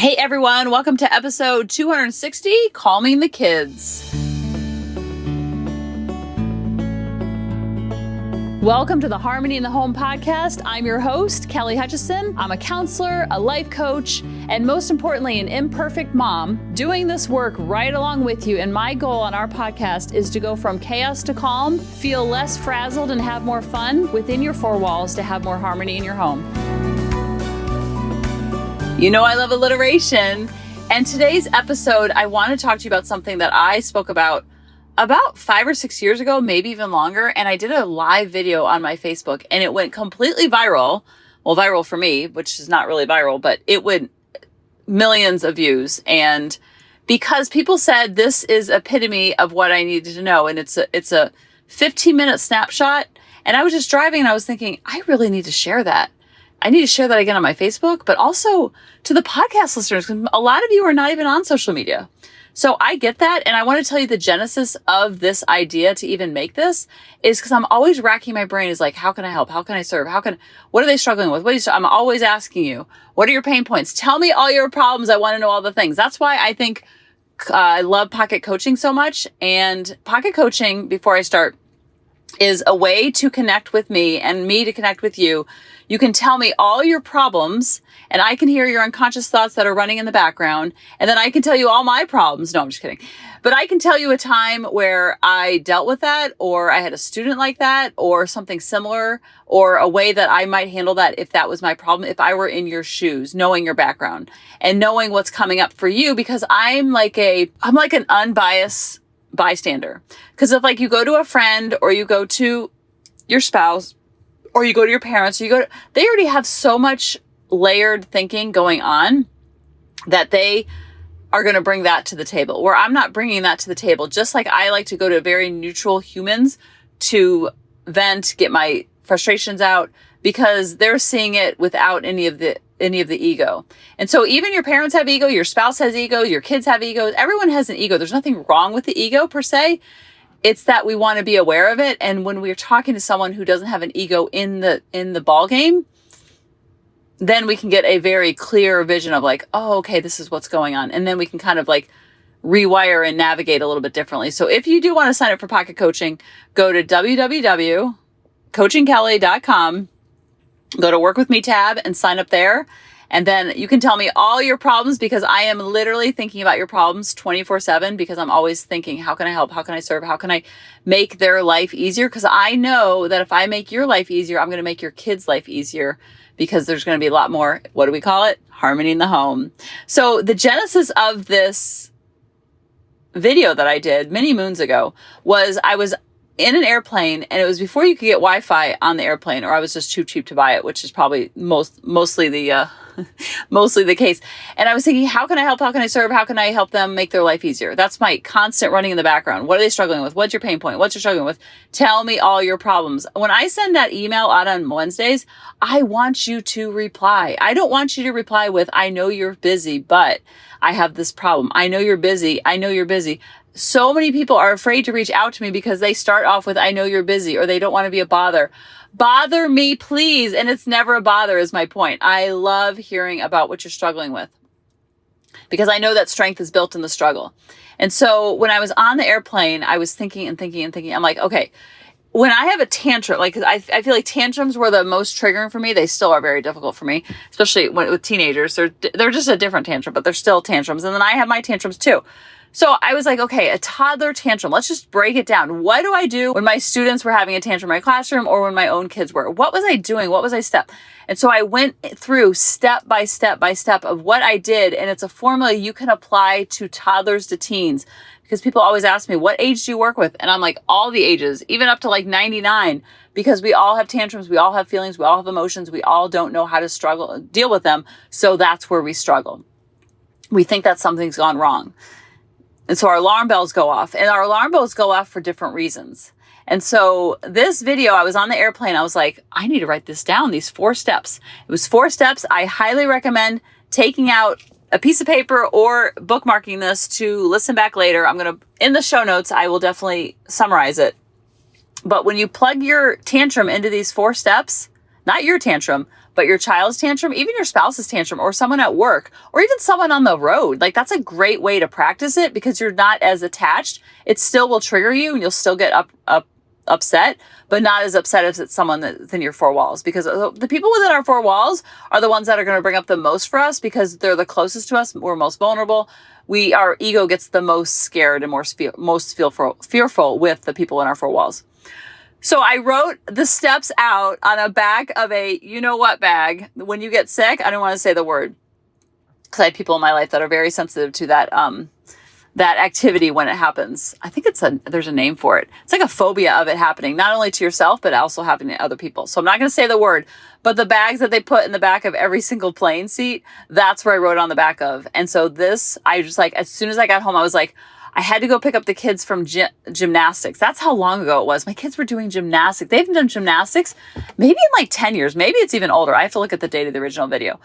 Hey everyone, welcome to episode 260, Calming the Kids. Welcome to the Harmony in the Home podcast. I'm your host, Kelly Hutchison. I'm a counselor, a life coach, and most importantly, an imperfect mom doing this work right along with you. And my goal on our podcast is to go from chaos to calm, feel less frazzled, and have more fun within your four walls to have more harmony in your home. You know I love alliteration, and today's episode, I want to talk to you about something that I spoke about 5 or 6 years ago, maybe even longer, and I did a live video on my Facebook, and it went completely viral. Well, viral for me, which is not really viral, but it went millions of views, and because people said this is epitome of what I needed to know, and it's a 15-minute snapshot, and I was just driving, and I was thinking, I really need to share that. I need to share that again on my Facebook, but also to the podcast listeners, because a lot of you are not even on social media. So I get that. And I want to tell you the genesis of this idea to even make this is because I'm always racking my brain is like, how can I help? How can I serve? What are they struggling with? I'm always asking you, what are your pain points? Tell me all your problems. I want to know all the things. That's why I think I love pocket coaching so much. And pocket coaching, before I start, is a way to connect with me and me to connect with you. You can tell me all your problems and I can hear your unconscious thoughts that are running in the background. And then I can tell you all my problems. No, I'm just kidding. But I can tell you a time where I dealt with that, or I had a student like that, or something similar, or a way that I might handle that if that was my problem, if I were in your shoes, knowing your background and knowing what's coming up for you, because I'm like an unbiased bystander. Because if you go to a friend or you go to your spouse or you go to your parents, they already have so much layered thinking going on that they are going to bring that to the table, where I'm not bringing that to the table. Just like I like to go to very neutral humans to vent, get my frustrations out, because they're seeing it without any of the ego. And so even your parents have ego, your spouse has ego, your kids have egos. Everyone has an ego. There's nothing wrong with the ego per se. It's that we want to be aware of it. And when we're talking to someone who doesn't have an ego in the ball game, then we can get a very clear vision of oh, okay, this is what's going on. And then we can kind of rewire and navigate a little bit differently. So if you do want to sign up for pocket coaching, go to www.coachingkelly.com, go to work with me tab and sign up there. And then you can tell me all your problems, because I am literally thinking about your problems 24/7, because I'm always thinking, how can I help? How can I serve? How can I make their life easier? Because I know that if I make your life easier, I'm going to make your kids' life easier, because there's going to be a lot more, what do we call it? Harmony in the home. So the genesis of this video that I did many moons ago was I was in an airplane, and it was before you could get Wi-Fi on the airplane, or I was just too cheap to buy it, which is probably mostly the case. And I was thinking, how can I help? How can I serve? How can I help them make their life easier? That's my constant running in the background. What are they struggling with? What's your pain point? What's you're struggling with? Tell me all your problems. When I send that email out on Wednesdays, I want you to reply. I don't want you to reply with, I know you're busy, but I have this problem. I know you're busy. I know you're busy. So many people are afraid to reach out to me because they start off with, I know you're busy, or they don't want to be a bother. Bother me, please. And it's never a bother is my point. I love hearing about what you're struggling with, because I know that strength is built in the struggle. And so when I was on the airplane, I was thinking. I'm like, okay, when I have a tantrum, I feel like tantrums were the most triggering for me. They still are very difficult for me, especially with teenagers. They're just a different tantrum, but they're still tantrums. And then I have my tantrums too. So I was like, okay, a toddler tantrum. Let's just break it down. What do I do when my students were having a tantrum in my classroom, or when my own kids were? What was I doing? What was I step? And so I went through step by step of what I did. And it's a formula you can apply to toddlers to teens, because people always ask me, what age do you work with? And I'm like, all the ages, even up to 99, because we all have tantrums. We all have feelings. We all have emotions. We all don't know how to deal with them. So that's where we struggle. We think that something's gone wrong. And so our alarm bells go off, and our alarm bells go off for different reasons. And so this video, I was on the airplane. I was like, I need to write this down, these 4 steps. It was 4 steps. I highly recommend taking out a piece of paper or bookmarking this to listen back later. In the show notes, I will definitely summarize it. But when you plug your tantrum into these 4 steps, not your tantrum, but your child's tantrum, even your spouse's tantrum, or someone at work, or even someone on the road, like that's a great way to practice it because you're not as attached. It still will trigger you and you'll still get upset, but not as upset as it's someone that's in your four walls, because the people within our four walls are the ones that are going to bring up the most for us because they're the closest to us. We're most vulnerable. Our ego gets the most scared and most fearful with the people in our four walls. So I wrote the steps out on a back of a you-know-what bag. When you get sick, I don't want to say the word because I have people in my life that are very sensitive to that activity when it happens. I think there's a name for it. It's like a phobia of it happening, not only to yourself, but also happening to other people. So I'm not going to say the word, but the bags that they put in the back of every single plane seat, that's where I wrote on the back of. And so I just like, as soon as I got home, I was like, I had to go pick up the kids from gymnastics. That's how long ago it was. My kids were doing gymnastics. They haven't done gymnastics maybe in like 10 years. Maybe it's even older. I have to look at the date of the original video.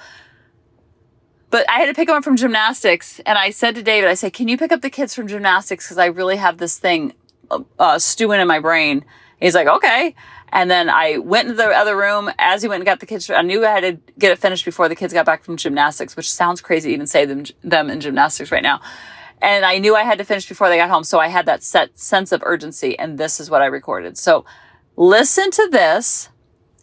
But I had to pick them up from gymnastics. And I said to David, I said, can you pick up the kids from gymnastics? Because I really have this thing stewing in my brain. He's like, okay. And then I went into the other room. As he went and got the kids, I knew I had to get it finished before the kids got back from gymnastics, which sounds crazy to even say them in gymnastics right now. And I knew I had to finish before they got home. So I had that sense of urgency. And this is what I recorded. So listen to this.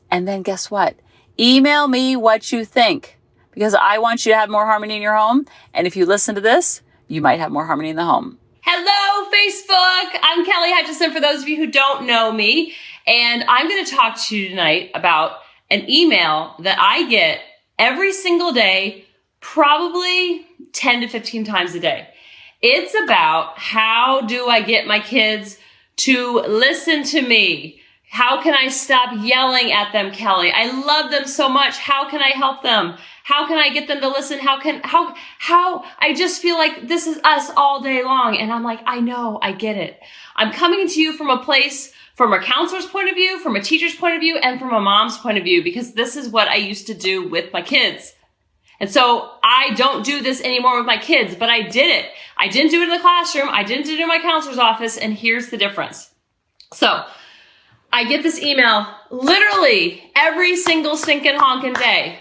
And then guess what? Email me what you think, because I want you to have more harmony in your home. And if you listen to this, you might have more harmony in the home. Hello, Facebook. I'm Kelly Hutchison, for those of you who don't know me. And I'm going to talk to you tonight about an email that I get every single day, probably 10 to 15 times a day. It's about how do I get my kids to listen to me? How can I stop yelling at them, Kelly? I love them so much. How can I help them? How can I get them to listen? How I just feel like this is us all day long. And I'm like, I know, I get it. I'm coming to you from a place, from a counselor's point of view, from a teacher's point of view, and from a mom's point of view, because this is what I used to do with my kids. And so I don't do this anymore with my kids, but I did it. I didn't do it in the classroom. I didn't do it in my counselor's office. And here's the difference. So I get this email literally every single stinking honking day.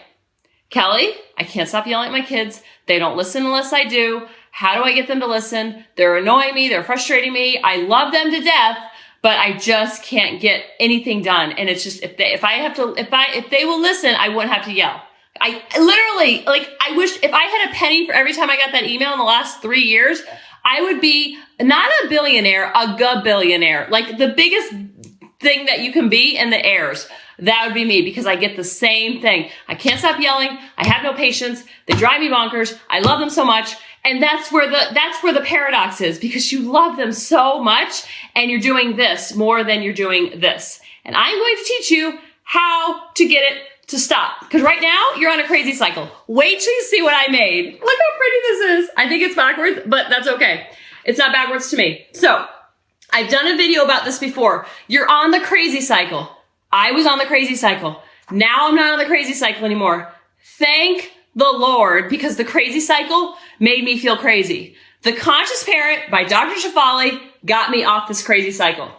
Kelly, I can't stop yelling at my kids. They don't listen unless I do. How do I get them to listen? They're annoying me. They're frustrating me. I love them to death, but I just can't get anything done. And it's just, if they will listen, I wouldn't have to yell. I literally, I wish if I had a penny for every time I got that email in the last 3 years, I would be not a billionaire, a gabillionaire. Like the biggest thing that you can be in the airs. That would be me, because I get the same thing. I can't stop yelling. I have no patience. They drive me bonkers. I love them so much. And that's where the paradox is, because you love them so much and you're doing this more than you're doing this. And I'm going to teach you how to get it to stop. Because right now you're on a crazy cycle. Wait till you see what I made. Look how pretty this is. I think it's backwards, but that's okay. It's not backwards to me. So I've done a video about this before. You're on the crazy cycle. I was on the crazy cycle. Now I'm not on the crazy cycle anymore. Thank the Lord, because the crazy cycle made me feel crazy. The Conscious Parent by Dr. Shefali got me off this crazy cycle.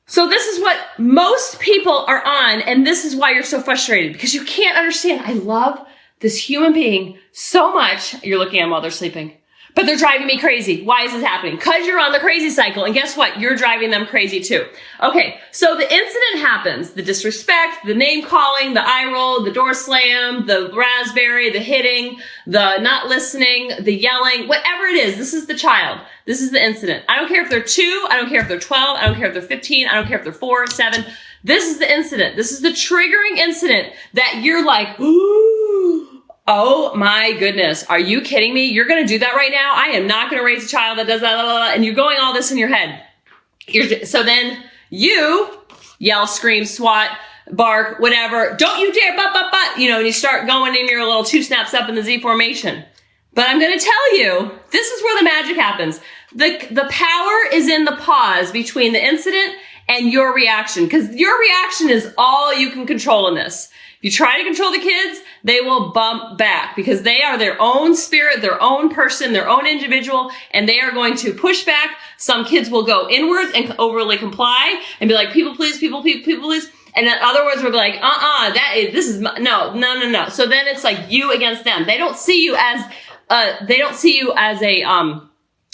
So this is what most people are on, and this is why you're so frustrated, because you can't understand. I love this human being so much. You're looking at them while they're sleeping. But they're driving me crazy. Why is this happening? Because you're on the crazy cycle. And guess what? You're driving them crazy too. Okay, so the incident happens. The disrespect, the name calling, the eye roll, the door slam, the raspberry, the hitting, the not listening, the yelling, whatever it is. This is the child. This is the incident. I don't care if they're 2. I don't care if they're 12. I don't care if they're 15. I don't care if they're 4, 7. This is the incident. This is the triggering incident that you're like, ooh. Oh my goodness. Are you kidding me? You're going to do that right now? I am not going to raise a child that does that, blah, blah, blah, and you're going all this in your head. So then you yell, scream, swat, bark, whatever. Don't you dare, and you start going in your little 2 snaps up in the Z formation. But I'm going to tell you, this is where the magic happens. The power is in the pause between the incident and your reaction, because your reaction is all you can control in this. If you try to control the kids, they will bump back, because they are their own spirit, their own person, their own individual, and they are going to push back. Some kids will go inwards and overly comply and be like, people please, people please, people please. And in other words, we're like, no. So then it's like you against them. They don't see you as a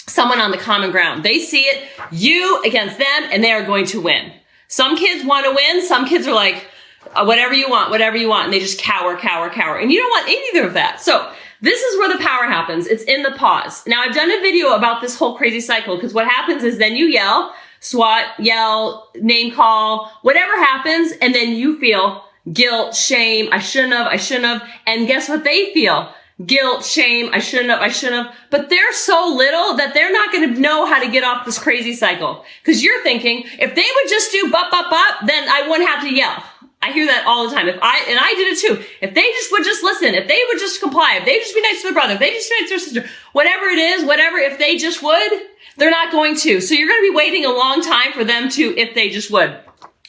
someone on the common ground. They see it, you against them, and they are going to win. Some kids want to win. Some kids are like, whatever you want. And they just cower. And you don't want either of that. So this is where the power happens. It's in the pause. Now, I've done a video about this whole crazy cycle, because what happens is then you yell, SWAT, yell, name call, whatever happens, and then you feel guilt, shame, I shouldn't have. And guess what they feel? Guilt, shame, I shouldn't have. But they're so little that they're not going to know how to get off this crazy cycle. Because you're thinking, if they would just do bop, then I wouldn't have to yell. I hear that all the time. And I did it too. If they would just listen, if they would just comply, if they just be nice to their brother, if they just be nice to their sister, whatever it is, if they just would, they're not going to. So you're going to be waiting a long time for them to, if they just would.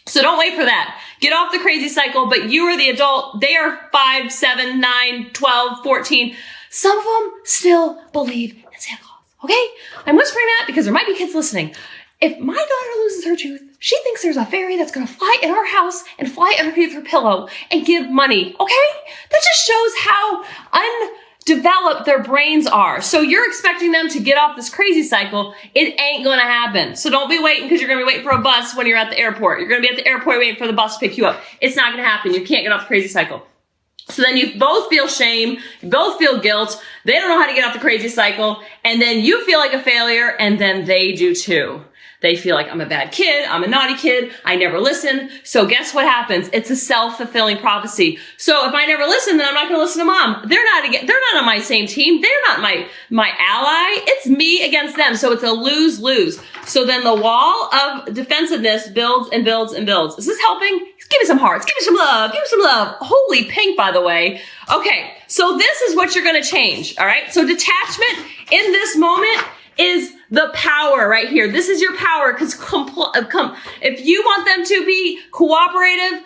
So don't wait for that. Get off the crazy cycle, but you are the adult. They are 5, 7, 9, 12, 14. Some of them still believe in Santa Claus. Okay? I'm whispering that because there might be kids listening. If my daughter loses her tooth, she thinks there's a fairy that's going to fly in our house and fly underneath her pillow and give money. Okay? That just shows how undeveloped their brains are. So you're expecting them to get off this crazy cycle. It ain't going to happen. So don't be waiting, because you're going to be waiting for a bus when you're at the airport. You're going to be at the airport waiting for the bus to pick you up. It's not going to happen. You can't get off the crazy cycle. So then you both feel shame, you both feel guilt, they don't know how to get off the crazy cycle, and then you feel like a failure, and then they do too. They feel like, I'm a bad kid, I'm a naughty kid, I never listen. So guess what happens? It's a self-fulfilling prophecy. So if I never listen, then I'm not going to listen to mom. They're not on my same team. They're not my ally. It's me against them. So it's a lose-lose. So then the wall of defensiveness builds and builds and builds. Is this helping? Give me some hearts. Give me some love. Give me some love. Holy pink, by the way. Okay. So this is what you're going to change. All right. So detachment in this moment is the power right here. This is your power, because if you want them to be cooperative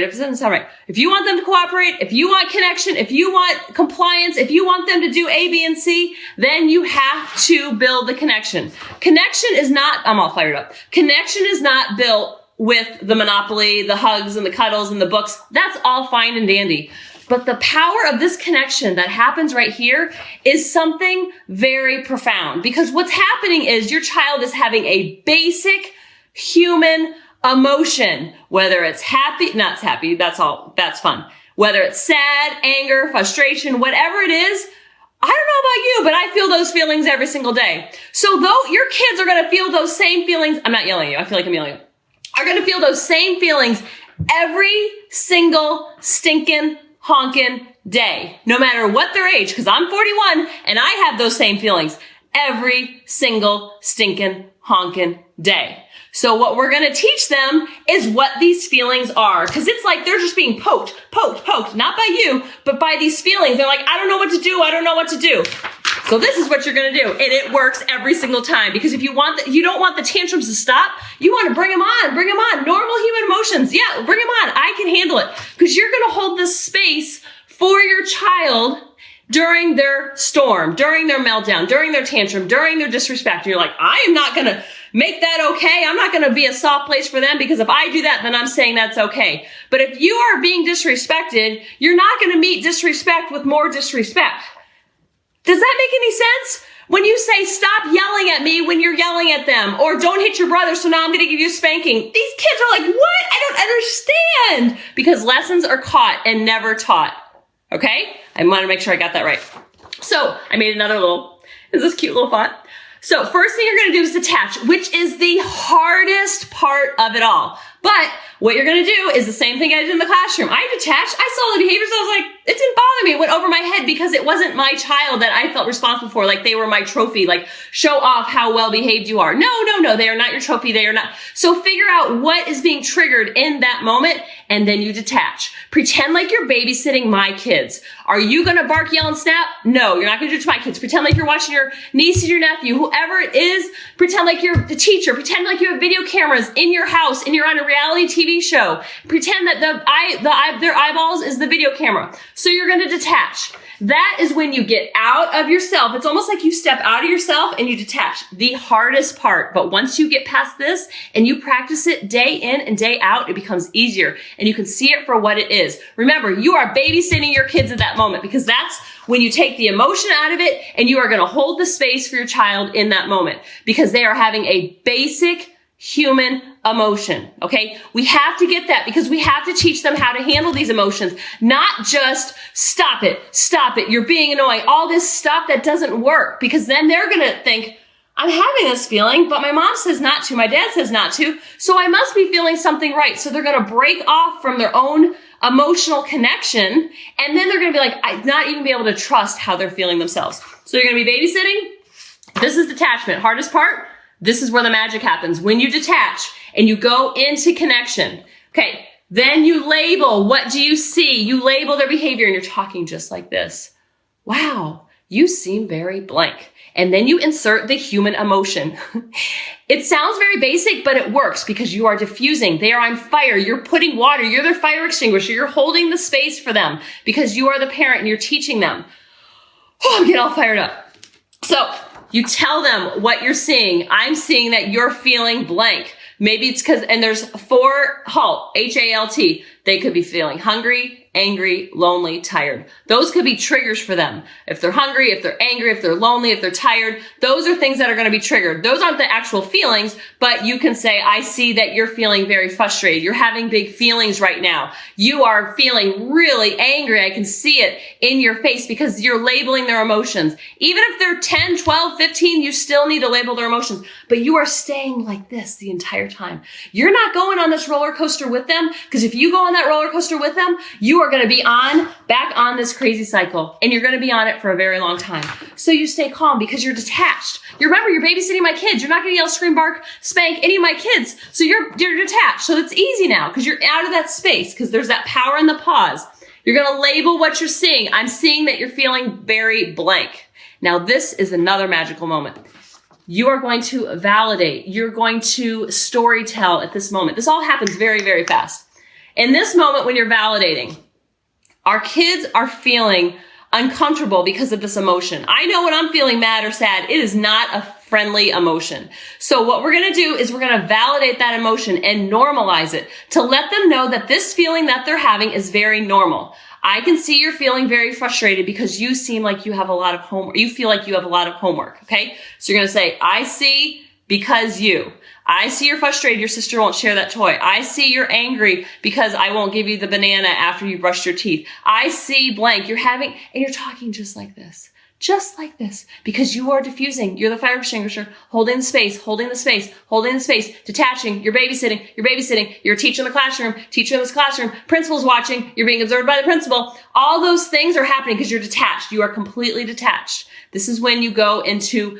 doesn't sound right. If you want them to cooperate, if you want connection, if you want compliance, if you want them to do A, B, and C, then you have to build the connection. Connection is not, I'm all fired up. Connection is not built with the Monopoly, the hugs and the cuddles and the books. That's all fine and dandy. But the power of this connection that happens right here is something very profound, because what's happening is your child is having a basic human emotion, whether it's happy, not happy, that's fun. Whether it's sad, anger, frustration, whatever it is, I don't know about you, but I feel those feelings every single day. So though your kids are going to feel those same feelings, I'm not yelling at you, I feel like I'm yelling at you, are going to feel those same feelings every single stinking honkin' day, no matter what their age, because I'm 41 and I have those same feelings every single stinking honkin' day. So what we're going to teach them is what these feelings are, because it's like they're just being poked, not by you, but by these feelings. They're like, I don't know what to do. So this is what you're going to do. And it works every single time, because if you don't want the tantrums to stop, you want to bring them on. Normal human emotions. Yeah, bring them on. I can handle it, because you're going to hold this space for your child during their storm, during their meltdown, during their tantrum, during their disrespect. And you're like, I am not going to make that okay. I'm not going to be a soft place for them, because if I do that, then I'm saying that's okay. But if you are being disrespected, you're not going to meet disrespect with more disrespect. Does that make any sense? When you say, stop yelling at me when you're yelling at them, or don't hit your brother, so now I'm going to give you a spanking. These kids are like, what? I don't understand. Because lessons are caught and never taught. Okay? I want to make sure I got that right. So I made this cute little font. So first thing you're going to do is detach, which is the hardest part of it all. But what you're going to do is the same thing I did in the classroom. I detached. I saw the behaviors. I was like, it didn't bother me. It went over my head, because it wasn't my child that I felt responsible for. Like they were my trophy. Like, show off how well behaved you are. No. They are not your trophy. They are not. So figure out what is being triggered in that moment, and then you detach. Pretend like you're babysitting my kids. Are you going to bark, yell, and snap? No, you're not going to do it to my kids. Pretend like you're watching your niece and your nephew, whoever it is. Pretend like you're the teacher. Pretend like you have video cameras in your house and you're on a reality TV show. Pretend that their eyeballs is the video camera. So you're going to detach. That is when you get out of yourself. It's almost like you step out of yourself and you detach. The hardest part. But once you get past this and you practice it day in and day out, it becomes easier and you can see it for what it is. Remember, you are babysitting your kids at that moment because that's when you take the emotion out of it and you are going to hold the space for your child in that moment because they are having a basic human emotion. Okay. We have to get that because we have to teach them how to handle these emotions, not just stop it, you're being annoying, all this stuff that doesn't work because then they're going to think, I'm having this feeling, but my mom says not to, my dad says not to, so I must be feeling something right. So they're going to break off from their own emotional connection and then they're going to be like, I'm not even be able to trust how they're feeling themselves. So you're going to be babysitting. This is detachment. Hardest part. This is where the magic happens. When you detach and you go into connection, okay, then you label, what do you see? You label their behavior and you're talking just like this. Wow, you seem very blank. And then you insert the human emotion. It sounds very basic, but it works because you are diffusing. They are on fire. You're putting water. You're their fire extinguisher. You're holding the space for them because you are the parent and you're teaching them. Oh, I'm getting all fired up. So you tell them what you're seeing. I'm seeing that you're feeling blank. Maybe it's because, and there's 4 HALT, H-A-L-T. They could be feeling hungry, angry, lonely, tired. Those could be triggers for them. If they're hungry, if they're angry, if they're lonely, if they're tired, those are things that are going to be triggered. Those aren't the actual feelings, but you can say, I see that you're feeling very frustrated. You're having big feelings right now. You are feeling really angry. I can see it in your face because you're labeling their emotions. Even if they're 10, 12, 15, you still need to label their emotions, but you are staying like this the entire time. You're not going on this roller coaster with them because if you go on that roller coaster with them, you are going to be back on this crazy cycle and you're going to be on it for a very long time. So you stay calm because you're detached. You remember you're babysitting my kids. You're not going to yell, scream, bark, spank any of my kids. So you're detached. So it's easy now because you're out of that space because there's that power in the pause. You're going to label what you're seeing. I'm seeing that you're feeling very blank. Now this is another magical moment. You are going to validate. You're going to story tell at this moment. This all happens very, very fast. In this moment when you're validating, our kids are feeling uncomfortable because of this emotion. I know when I'm feeling mad or sad, it is not a friendly emotion. So what we're going to do is we're going to validate that emotion and normalize it to let them know that this feeling that they're having is very normal. I can see you're feeling very frustrated because you seem like you have a lot of homework. You feel like you have a lot of homework. Okay. So you're going to say, I see because you. I see you're frustrated. Your sister won't share that toy. I see you're angry because I won't give you the banana after you brushed your teeth. I see blank. And you're talking just like this, because you are diffusing. You're the fire extinguisher, holding the space, detaching. You're babysitting. You're a teacher in the classroom, principal's watching. You're being observed by the principal. All those things are happening because you're detached. You are completely detached. This is when you go into,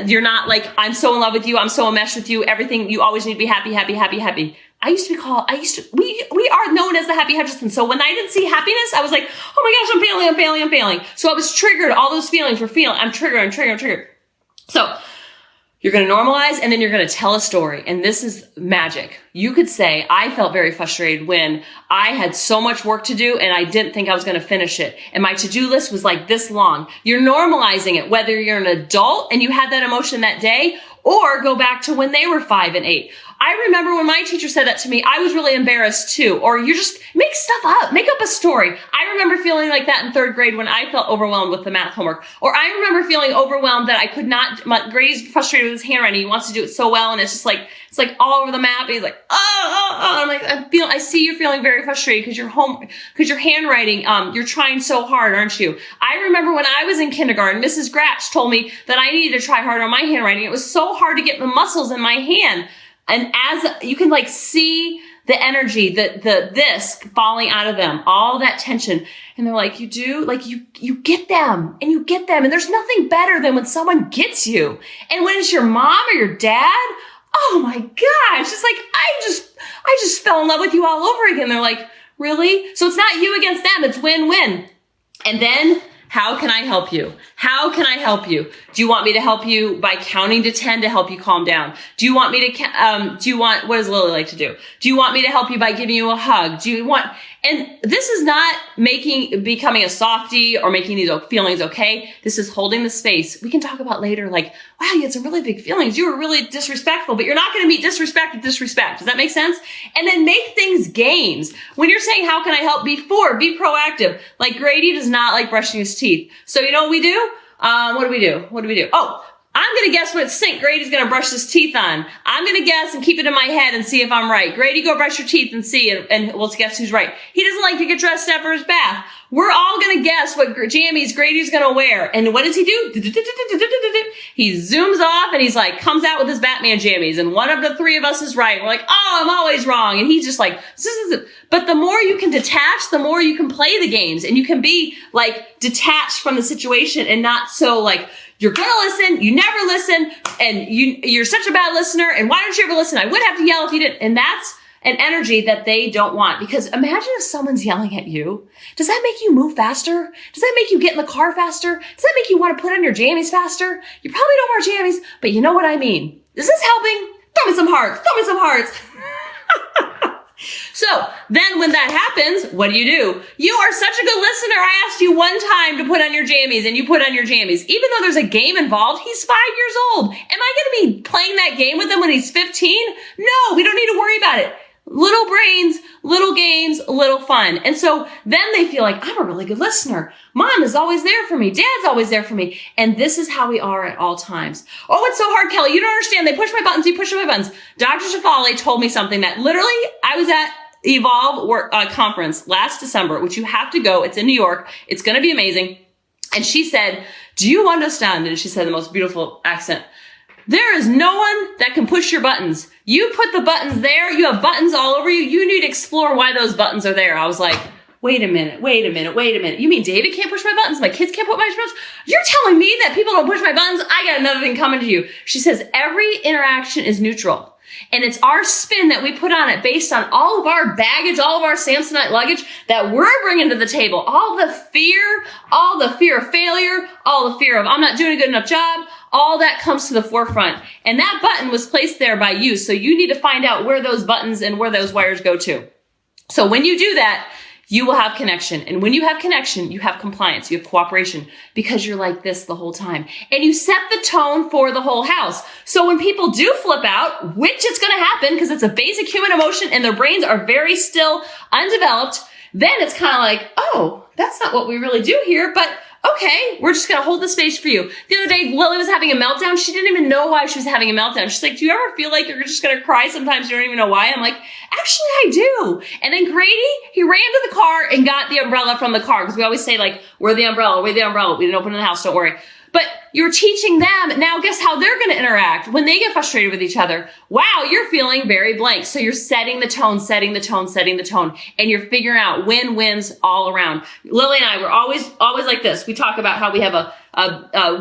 you're not like, I'm so in love with you. I'm so enmeshed with you. Everything, you always need to be happy. We are known as the happy Hutchinson. So when I didn't see happiness, I was like, oh my gosh, I'm failing. So I was triggered. All those feelings were I'm triggered. So you're going to normalize and then you're going to tell a story. And this is magic. You could say, I felt very frustrated when I had so much work to do and I didn't think I was going to finish it. And my to-do list was like this long. You're normalizing it, whether you're an adult and you had that emotion that day or go back to when they were 5 and 8. I remember when my teacher said that to me, I was really embarrassed too. Or you just make stuff up, make up a story. I remember feeling like that in 3rd grade when I felt overwhelmed with the math homework. Or I remember feeling overwhelmed that I could not, Gray's frustrated with his handwriting. He wants to do it so well. And it's like all over the map. He's like, I'm like, I see you're feeling very frustrated because your handwriting, you're trying so hard, aren't you? I remember when I was in kindergarten, Mrs. Gratch told me that I needed to try harder on my handwriting. It was so hard to get the muscles in my hand. And as you can like see the energy, this falling out of them, all that tension. And they're like, you do? Like you get them and you get them. And there's nothing better than when someone gets you. And when it's your mom or your dad, oh my gosh, it's like, I just fell in love with you all over again. They're like, really? So it's not you against them. It's win-win. And then How can I help you? How can I help you? Do you want me to help you by counting to 10 to help you calm down? Do you want me to, what does Lily like to do? Do you want me to help you by giving you a hug? And this is not becoming a softie or making these feelings okay. This is holding the space. We can talk about later, like, wow, you had some really big feelings. You were really disrespectful, but you're not going to meet disrespect with disrespect. Does that make sense? And then make things games. When you're saying, how can I help? Be proactive. Like Grady does not like brushing his teeth. So you know what we do? What do we do? Oh, I'm going to guess what sink Grady's going to brush his teeth on. I'm going to guess and keep it in my head and see if I'm right. Grady, go brush your teeth and see, and we'll guess who's right. He doesn't like to get dressed up for his bath. We're all going to guess what jammies Grady's going to wear. And what does he do? He zooms off and he's like, comes out with his Batman jammies. And one of the three of us is right. We're like, oh, I'm always wrong. And he's just like, but the more you can detach, the more you can play the games, and you can be like detached from the situation and not so like, you're going to listen, you never listen, and you're such a bad listener, and why don't you ever listen? I would have to yell if you didn't. And that's an energy that they don't want. Because imagine if someone's yelling at you. Does that make you move faster? Does that make you get in the car faster? Does that make you want to put on your jammies faster? You probably don't wear jammies, but you know what I mean. Is this helping? Throw me some hearts. Throw me some hearts. So then when that happens, what do? You are such a good listener. I asked you one time to put on your jammies, and you put on your jammies. Even though there's a game involved, he's 5 years old. Am I going to be playing that game with him when he's 15? No, we don't need to worry about it. Little brains, little games, little fun. And so then they feel like, I'm a really good listener. Mom is always there for me. Dad's always there for me. And this is how we are at all times. Oh, it's so hard, Kelly. You don't understand. They push my buttons. You push my buttons. Dr. Shafali told me something that literally I was at Evolve conference last December, which you have to go. It's in New York. It's going to be amazing. And she said, do you understand? And she said the most beautiful accent. There is no one that can push your buttons. You put the buttons there. You have buttons all over you. You need to explore why those buttons are there. I was like, wait a minute. You mean David can't push my buttons? My kids can't put my buttons? You're telling me that people don't push my buttons? I got another thing coming to you. She says, every interaction is neutral. And it's our spin that we put on it based on all of our baggage, all of our Samsonite luggage that we're bringing to the table. All the fear of failure, all the fear of I'm not doing a good enough job, all that comes to the forefront. And that button was placed there by you. So you need to find out where those buttons and where those wires go to. So when you do that, you will have connection. And when you have connection, you have compliance, you have cooperation, because you're like this the whole time. And you set the tone for the whole house. So when people do flip out, which it's going to happen because it's a basic human emotion and their brains are very still undeveloped, then it's kind of like, oh, that's not what we really do here, but okay, we're just going to hold the space for you. The other day, Lily was having a meltdown. She didn't even know why she was having a meltdown. She's like, do you ever feel like you're just going to cry sometimes? You don't even know why. I'm like, actually, I do. And then Grady, he ran to the car and got the umbrella from the car. Because we always say, like, we're the umbrella. We didn't open the house. Don't worry. But you're teaching them. Now, guess how they're going to interact when they get frustrated with each other. Wow, you're feeling very blank. So you're setting the tone. And you're figuring out win-wins all around. Lily and I were always like this. We talk about how we have a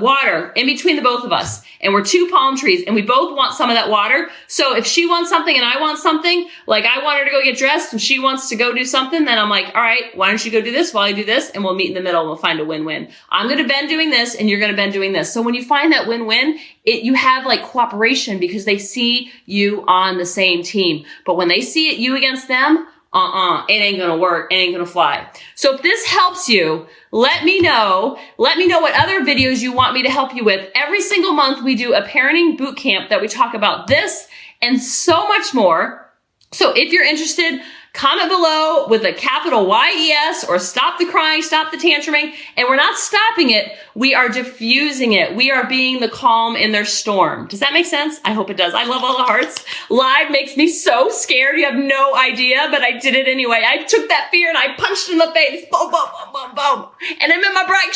water in between the both of us. And we're two palm trees. And we both want some of that water. So if she wants something and I want something, like I want her to go get dressed and she wants to go do something, then I'm like, all right, why don't you go do this while I do this? And we'll meet in the middle and we'll find a win-win. I'm going to bend doing this and you're going to bend doing this. So when you find that win-win, you have like cooperation because they see you on the same team. But when they see it, you against them, it ain't going to work. It ain't going to fly. So if this helps you, let me know. Let me know what other videos you want me to help you with. Every single month, we do a parenting boot camp that we talk about this and so much more. So if you're interested, comment below with a capital YES or stop the crying, stop the tantruming. And we're not stopping it. We are diffusing it. We are being the calm in their storm. Does that make sense? I hope it does. I love all the hearts. Live makes me so scared. You have no idea, but I did it anyway. I took that fear and I punched it in the face. Boom, boom, boom, boom, boom. And I'm in my bright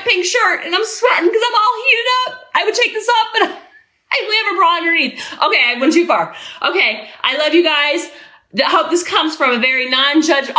pink shirt, and I'm sweating because I'm all heated up. I would take this off, but I have a bra underneath. Okay, I went too far. Okay, I love you guys. I hope this comes from a very non-judgmental,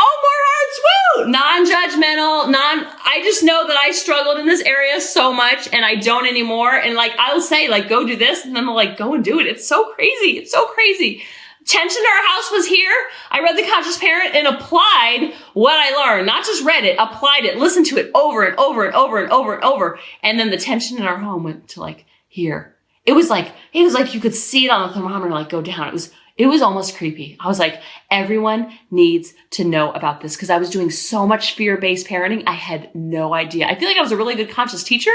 I just know that I struggled in this area so much and I don't anymore. And like, I'll say like, go do this. And then they'll like, go and do it. It's so crazy. Tension in our house was here. I read The Conscious Parent and applied what I learned. Not just read it, applied it, listened to it over and over and over and over and over. And then the tension in our home went to like here. It was like you could see it on the thermometer like go down. It was almost creepy. I was like, everyone needs to know about this because I was doing so much fear-based parenting. I had no idea. I feel like I was a really good conscious teacher,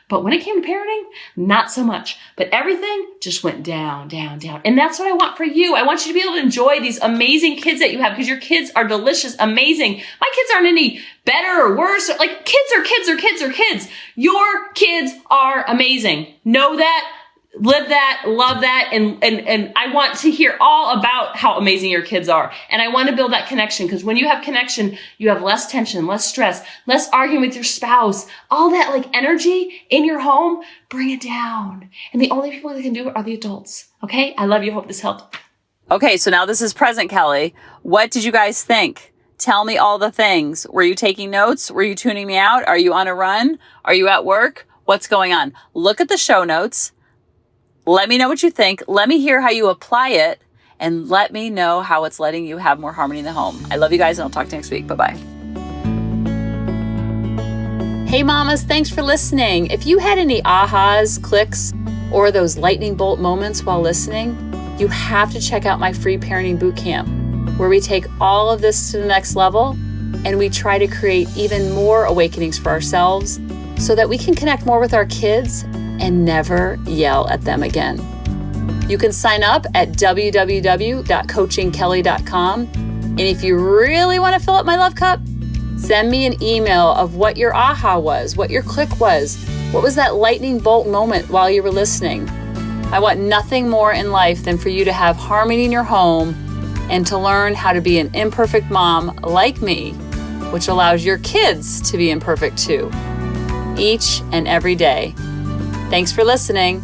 but when it came to parenting, not so much. But everything just went down, down, down. And that's what I want for you. I want you to be able to enjoy these amazing kids that you have because your kids are delicious, amazing. My kids aren't any better or worse. Like kids are kids are kids are kids. Your kids are amazing. Know that. Live that, love that, and I want to hear all about how amazing your kids are. And I want to build that connection because when you have connection, you have less tension, less stress, less arguing with your spouse, all that like energy in your home, bring it down. And the only people that can do it are the adults. Okay? I love you. Hope this helped. Okay, so now this is present, Kelly. What did you guys think? Tell me all the things. Were you taking notes? Were you tuning me out? Are you on a run? Are you at work? What's going on? Look at the show notes. Let me know what you think. Let me hear how you apply it. And let me know how it's letting you have more harmony in the home. I love you guys, and I'll talk to you next week. Bye-bye. Hey, mamas, thanks for listening. If you had any ahas, clicks, or those lightning bolt moments while listening, you have to check out my free parenting bootcamp, where we take all of this to the next level and we try to create even more awakenings for ourselves so that we can connect more with our kids and never yell at them again. You can sign up at www.coachingkelly.com. And if you really want to fill up my love cup, send me an email of what your aha was, what your click was, what was that lightning bolt moment while you were listening. I want nothing more in life than for you to have harmony in your home and to learn how to be an imperfect mom like me, which allows your kids to be imperfect too, each and every day. Thanks for listening.